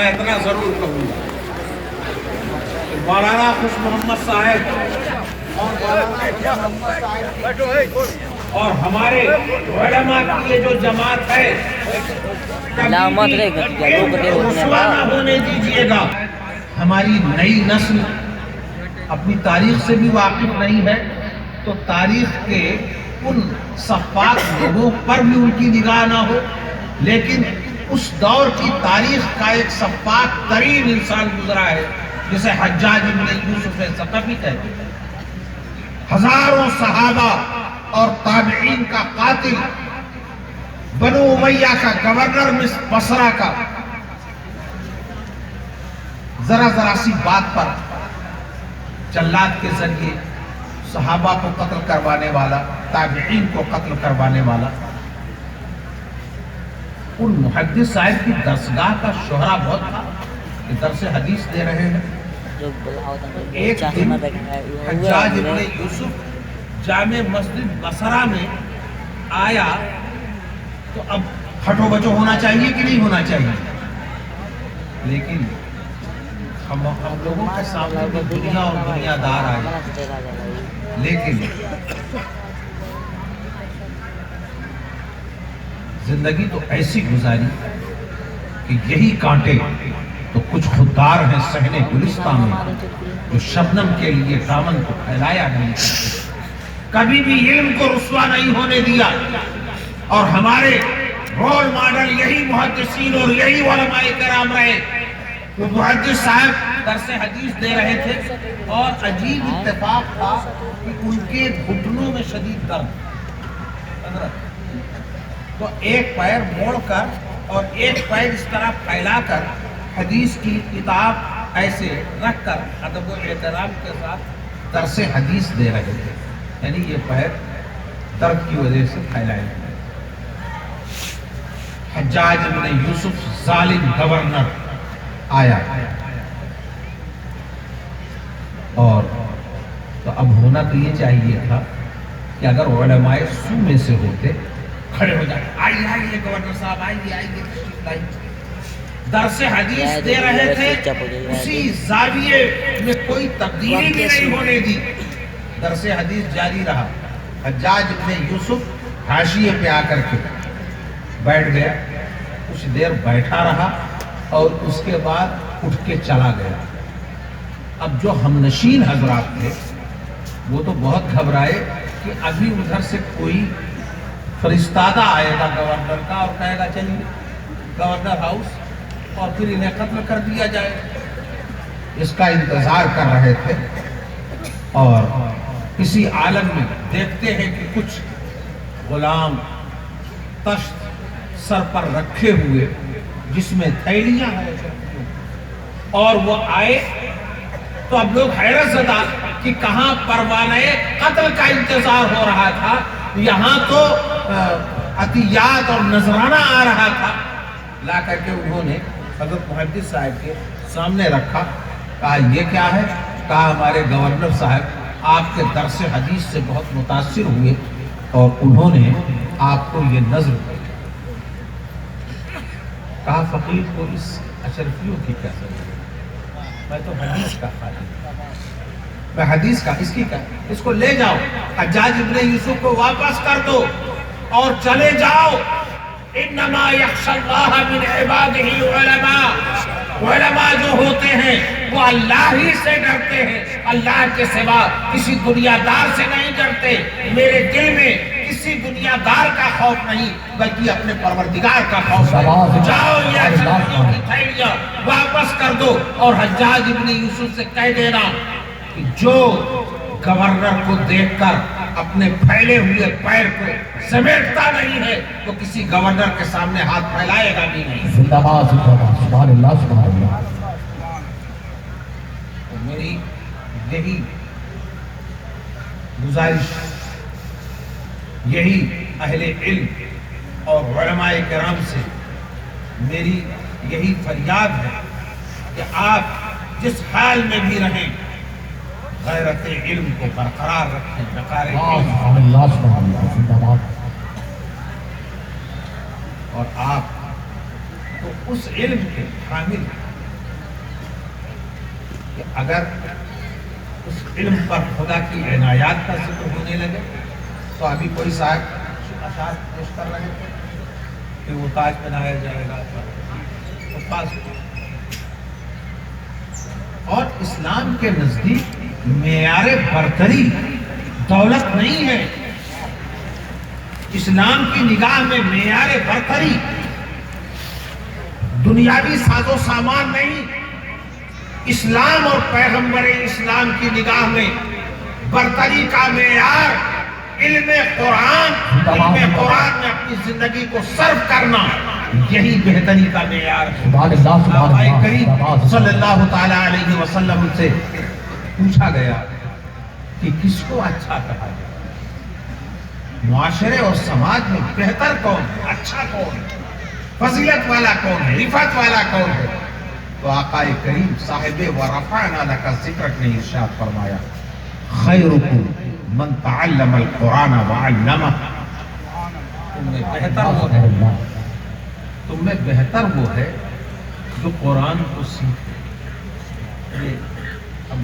میں اتنا ضرور کہوں گا کہ مولانا خوش محمد صاحب اور ہمارے علماء کی یہ جو جماعت ہے رسوا نہ ہونے دیجیے گا. ہماری نئی نسل اپنی تاریخ سے بھی واقف نہیں ہے تو تاریخ کے ان سفاک لوگوں پر بھی ان کی نگاہ نہ ہو. لیکن اس دور کی تاریخ کا ایک سفاک ترین انسان گزرا ہے جسے حجاج ابن یوسف ثقفی کہتے ہیں. ہزاروں صحابہ اور تابعین کا قاتل، بنو امیہ کا گورنر بصرہ کا، ذرا سی بات پر جلاد کے ذریعے صحابہ کو قتل کروانے والا، تابعین کو قتل کروانے والا. ان محدث صاحب کی درسگاہ کا شہرہ بہت تھا کہ درس حدیث دے رہے ہیں. ایک دن حجاج ابن یوسف جامع مسجد بصرہ میں آیا تو اب ہٹو بچو ہونا چاہیے کہ نہیں ہونا چاہیے، لیکن ہم لوگوں کے سامنے بھی دنیا اور دنیا دار آئے. لیکن زندگی تو ایسی گزاری کہ یہی کانٹے تو کچھ خوددار ہیں صحن گلستان میں جو شبنم کے لیے دامن کو پھیلایا نہیں کرتے، کبھی بھی علم کو رسوا نہیں ہونے دیا. اور ہمارے رول ماڈل یہی محدثین اور یہی علماء کرام رہے. وہ محدث صاحب درس حدیث دے رہے تھے اور عجیب اتفاق تھا کہ ان کے گھٹنوں میں شدید درد، تو ایک پیر موڑ کر اور ایک پیر اس طرح پھیلا کر حدیث کی کتاب ایسے رکھ کر ادب و احترام کے ساتھ درس حدیث دے رہے تھے. یعنی یہ پیر درد کی وجہ سے پھیلائے ہوئے. حجاج ابن یوسف ظالم گورنر آیا اور تو اب ہونا تو یہ چاہیے تھا کہ اگر علماء سو میں سے ہوتے کھڑے ہو جائے، آئیے گورنر صاحب آئیے. درس حدیث دے رہے تھے، اسی زاویے میں کوئی تبدیلی بھی نہیں ہونے دی. درس حدیث جاری رہا. حجاج ابن یوسف حاشیے پہ آ کر کے بیٹھ گیا، کچھ دیر بیٹھا رہا اور اس کے بعد اٹھ کے چلا گیا. اب جو ہم نشین حضرات تھے وہ تو بہت گھبرائے کہ ابھی ادھر سے کوئی فرستادہ آئے گا گورنر کا اور کہے گا چلیے گورنر ہاؤس اور پھر انہیں قتل کر دیا جائے. اس کا انتظار کر رہے تھے اور اسی عالم میں دیکھتے ہیں کہ کچھ غلام تشت سر پر رکھے ہوئے جس میں تھیلیاں ہیں اور وہ آئے تو اب لوگ حیرت زدہ کہ کہاں پروانے قتل کا انتظار ہو رہا تھا، یہاں تو عطیات اور نذرانہ آ رہا تھا. لا کر کے انہوں نے حضرت محدث صاحب کے سامنے رکھا. کہا یہ کیا ہے؟ کہا ہمارے گورنر صاحب آپ کے درس حدیث سے بہت متاثر ہوئے اور انہوں نے آپ کو یہ نذر دی. کہا فقیر کو اس اشرفیوں کی کیا ضرورت؟ میں تو حدیث کا خادم، میں حدیث کا، اس کی کیا؟ اس کو لے جاؤ، حجاج ابن یوسف کو واپس کر دو اور چلے جاؤ. انما یخشی اللہ من عبادہ العلماء. علماء جو ہوتے ہیں وہ اللہ ہی سے ڈرتے ہیں، اللہ کے سوا کسی دنیا دار سے نہیں ڈرتے. میرے دل میں کسی دنیا دار کا خوف نہیں بلکہ اپنے پروردگار کا خوف ہے. جاؤ یہ اشرفیوں کی تھیلیاں واپس کر دو اور حجاج ابن یوسف سے کہہ دینا کہ جو گورنر کو دیکھ کر اپنے پھیلے ہوئے پیر کو سمیٹتا نہیں ہے وہ کسی گورنر کے سامنے ہاتھ پھیلائے گا بھی نہیں. زندہ باد سبحان اللہ سبحان اللہ. میری یہی گزارش، یہی اہل علم اور علماء کرام سے میری یہی فریاد ہے کہ آپ جس حال میں بھی رہیں غیرت علم کو برقرار رکھیں. اور آپ تو اس علم کے حامل اگر اس علم پر خدا کی عنایات کا ذکر ہونے لگے تو ابھی کوئی صاحب اشعار پیش کر رہے تھے کہ وہ تاج بنایا جائے گا تو پاس. اور اسلام کے نزدیک معیار برتری دولت نہیں ہے. اسلام کی نگاہ میں معیار برتری دنیاوی ساز و سامان نہیں. اسلام اور پیغمبر اسلام کی نگاہ میں برتری کا معیار علم قرآن میں اپنی زندگی کو صرف کرنا، یہی بہتری کا معیار ہے. آقا کریم صلی اللہ تعالی علیہ وسلم سے پوچھا گیا کہ کس کو اچھا کہا جائے، معاشرے اور سماج میں بہتر کون ہے، اچھا کون ہے، فضیلت والا کون ہے، رفعت والا کون ہے؟ تو آقا کریم صاحب ورفعنا لک ذکرک نے ارشاد فرمایا خیرکم من تعلم القرآن وعلمہ. تم میں بہتر وہ ہے جو قرآن کو سیکھے. ہم